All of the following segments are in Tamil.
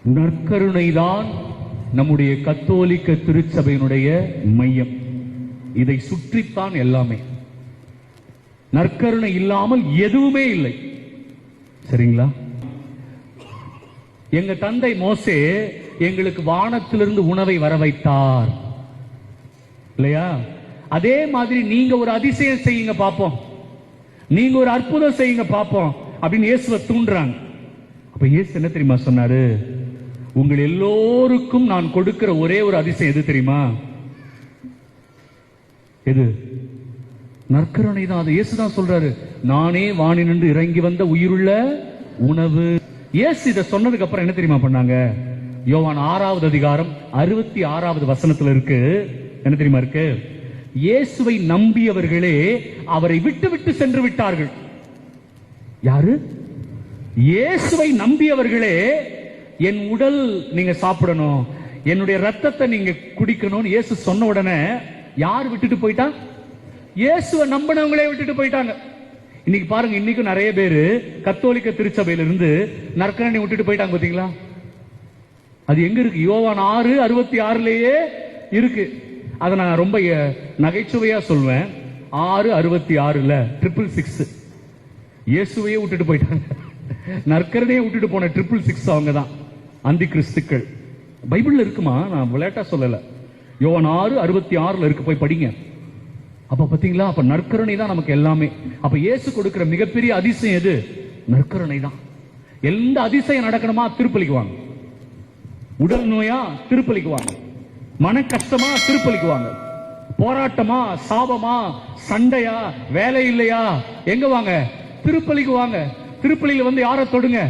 நற்கருணைதான் நம்முடைய கத்தோலிக்க திருச்சபையினுடைய மையம். இதை சுற்றித்தான் எல்லாமே. நற்கருணை இல்லாமல் எதுவுமே இல்லை. சரிங்களா? எங்க தந்தை மோசே எங்களுக்கு வானத்திலிருந்து உணவை வர வைத்தார் இல்லையா? அதே மாதிரி நீங்க ஒரு அதிசயம் செய்யுங்க பாப்போம், நீங்க ஒரு அற்புதம் செய்யுங்க பாப்போம் அப்படின்னு இயேசுவை தூண்டுறாங்க. அப்ப இயேசு என்ன தெரியுமா சொன்னாரு? உங்கள் எல்லோருக்கும் நான் கொடுக்கிற ஒரே ஒரு அதிசயம் எது தெரியுமா? எது? நற்கருணை தான். அது இயேசு தான் சொல்றாரு, நானே வானினின்று இறங்கி வந்த உயிருள்ள உணவு. இயேசு இதை சொன்னதுக்கு அப்புறம் என்ன தெரியுமா பண்ணாங்க? யோவான் 6வது அதிகாரம் 66வது வசனத்துல இருக்கு. என்ன தெரியுமா இருக்கு? இயேசுவை நம்பியவர்களே அவரை விட்டு விட்டு சென்று விட்டார்கள். யாரு? இயேசுவை நம்பியவர்களே என் உடல் நீங்க சாப்பிடணும், என்னுடைய ரத்தத்தை நீங்க குடிக்கணும் இயேசு சொன்ன உடனே யார் விட்டுட்டு போயிட்டா? இயேசுவை நம்பினவங்களே விட்டுட்டு போயிட்டாங்க. இன்னைக்கு பாருங்க, இன்னைக்கும் நிறைய பேரு கத்தோலிக்க திருச்சபையில இருந்து நற்கருணை விட்டுட்டு போயிட்டாங்க. பாத்தீங்களா? அது எங்க இருக்கு? யோவான் 6:66 இருக்கு. அதை நான் ரொம்ப நகைச்சுவையா சொல்வேன். 6:66 666 இயேசுவையே விட்டுட்டு போயிட்டாங்க. நற்கருணையை விட்டுட்டு போன 666 அவங்க தான் அந்தி கிறிஸ்துக்கள். பைபிள்ல இருக்குமா? நான் விளையாட்டா சொல்லல. யோவான் 6:66 இருக்கு, போய் படிங்க. அப்ப பாத்தீங்களா? அப்ப நற்கருணை தான் நமக்கு எல்லாமே. அப்ப இயேசு கொடுக்கிற மிகப்பெரிய அதிசயம் எது? நற்கருணை தான். எந்த அதிசயம் நடக்கணுமா? திருப்பலிக்குவாங்க. உடல் நோயா? திருப்பலிக்குவாங்க. மன கஷ்டமா? திருப்பலிக்குவாங்க. போராட்டமா? சாபமா? சண்டையா? வேலை இல்லையா? எங்க வாங்க? திருப்பலிக்கு வாங்க. திருப்பலியில வந்து யாரை தொடுங்க?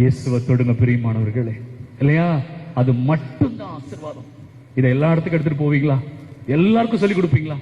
இயேசுவை தொடுங்க பிரியமானவர்களே, இல்லையா? அது மட்டும்தான் ஆசீர்வாதம். இதை எல்லா இடத்துக்கும் எடுத்துட்டு போவீங்களா? எல்லாருக்கும் சொல்லிக் கொடுப்பீங்களா?